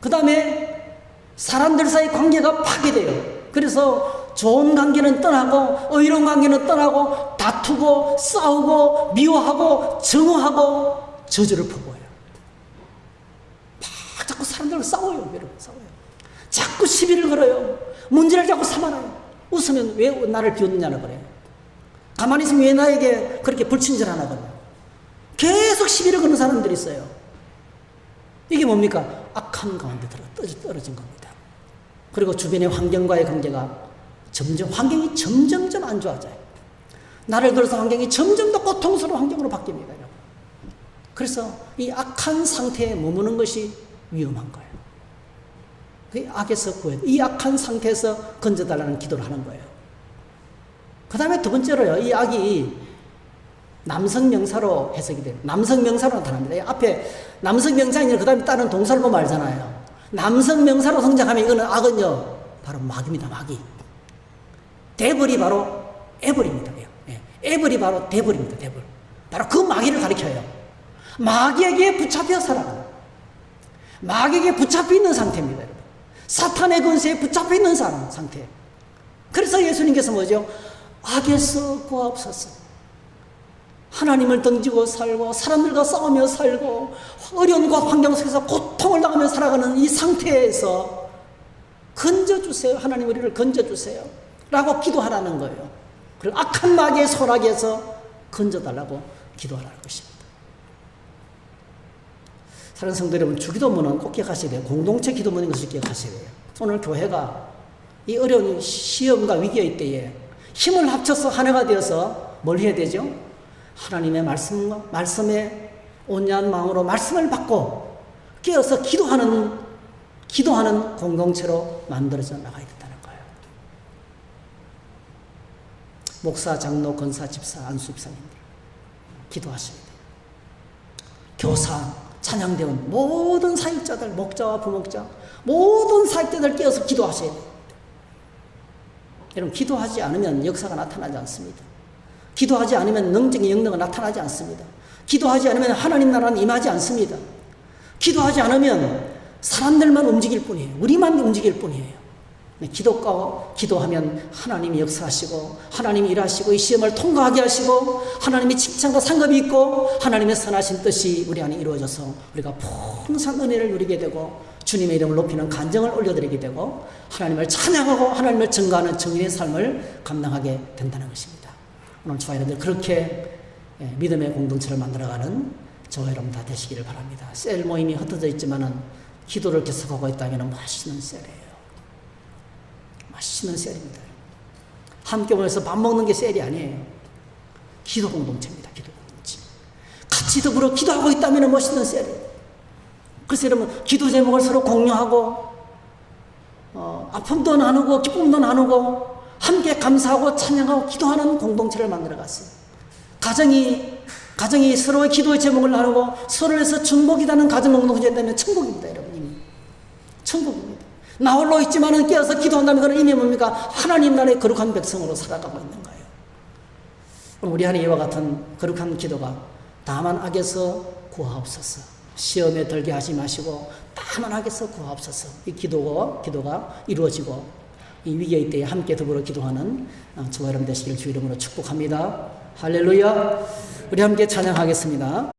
그 다음에 사람들 사이 관계가 파괴돼요. 그래서 좋은 관계는 떠나고 의로운 관계는 떠나고 다투고 싸우고 미워하고 증오하고 저주를 퍼부어요. 막 자꾸 사람들과 싸워요. 여러분, 싸워요. 자꾸 시비를 걸어요. 문제를 자꾸 삼아놔요. 웃으면 왜 나를 비웃느냐는 거래요. 가만히 있으면 왜 나에게 그렇게 불친절하나 거래요. 계속 시비를 거는 사람들이 있어요. 이게 뭡니까? 악한 가운데 떨어진 겁니다. 그리고 주변의 환경과의 관계가 환경이 점점점 안 좋아져요. 나를 들어서 환경이 점점 더 고통스러운 환경으로 바뀝니다, 여러분. 그래서 이 악한 상태에 머무는 것이 위험한 거예요. 그 악에서 구해, 이 악한 상태에서 건져달라는 기도를 하는 거예요. 그 다음에 두 번째로요, 이 악이 남성 명사로 해석이 돼요. 남성 명사로 나타납니다. 앞에 남성 명사이냐 그 다음에 다른 동사를 보면 알잖아요. 남성 명사로 성장하면 이거는 악은요, 바로 마귀입니다, 마귀. 데블이 바로 에블입니다. 에블이 바로 데블입니다, 데블. 바로 그 마귀를 가리켜요. 마귀에게 붙잡혀 살아가는, 마귀에게 붙잡혀 있는 상태입니다, 여러분. 사탄의 권세에 붙잡혀 있는 상태. 그래서 예수님께서 뭐죠? 악에서 구하옵소서. 하나님을 던지고 살고 사람들과 싸우며 살고 어려움과 환경 속에서 고통을 당하며 살아가는 이 상태에서 건져주세요. 하나님 우리를 건져주세요 라고 기도하라는 거예요. 그리고 악한 마귀의 소락에서 건져달라고 기도하라는 것입니다. 사랑하는 성도 여러분, 주기도문은 꼭 기억하셔야 돼요. 공동체 기도문인 것을 기억하셔야 돼요. 오늘 교회가 이 어려운 시험과 위기의 때에 힘을 합쳐서 하나가 되어서 뭘 해야 되죠? 하나님의 말씀에 온유한 마음으로 말씀을 받고 깨어서 기도하는 공동체로 만들어져 나가야 된다는 거예요. 목사, 장로, 권사, 집사, 안수 집사님들 기도하셔야 돼요. 교사, 찬양대원, 모든 사역자들, 목자와 부목자, 모든 사역자들 깨어서 기도하셔야 돼요. 여러분, 기도하지 않으면 역사가 나타나지 않습니다. 기도하지 않으면 능적인 영능은 나타나지 않습니다. 기도하지 않으면 하나님 나라는 임하지 않습니다. 기도하지 않으면 사람들만 움직일 뿐이에요. 우리만 움직일 뿐이에요. 기도하면 하나님이 역사하시고 하나님이 일하시고 이 시험을 통과하게 하시고 하나님의 칭찬과 상급이 있고 하나님의 선하신 뜻이 우리 안에 이루어져서 우리가 풍성한 은혜를 누리게 되고 주님의 이름을 높이는 간증을 올려드리게 되고 하나님을 찬양하고 하나님을 증거하는 정인의 삶을 감당하게 된다는 것입니다. 오늘 저와 여러분들 그렇게 믿음의 공동체를 만들어가는 저와 여러분 다 되시기를 바랍니다. 셀 모임이 흩어져 있지만은 기도를 계속하고 있다면 맛있는 셀이에요. 맛있는 셀입니다. 함께 모여서 밥 먹는 게 셀이 아니에요. 기도 공동체입니다. 기도 공동체. 같이 더불어 기도하고 있다면 멋있는 셀이에요. 그래서 여러분 기도 제목을 서로 공유하고 아픔도 나누고 기쁨도 나누고 함께 감사하고 찬양하고 기도하는 공동체를 만들어갔어요. 가정이 서로의 기도의 제목을 나누고 서로에서 중복이라는 가정 공동체가 된다면 천국입니다, 여러분. 천국입니다. 나 홀로 있지만은 깨어서 기도한다면 그런 의미 뭡니까? 하나님 나라의 거룩한 백성으로 살아가고 있는 거예요. 우리 하나님 이와 같은 거룩한 기도가 다만 악에서 구하옵소서. 시험에 들게 하지 마시고 다만 악에서 구하옵소서. 이 기도가 이루어지고 이 위기의 때에 함께 더불어 기도하는 저와 여러분 되시기를 주 이름으로 축복합니다. 할렐루야. 우리 함께 찬양하겠습니다.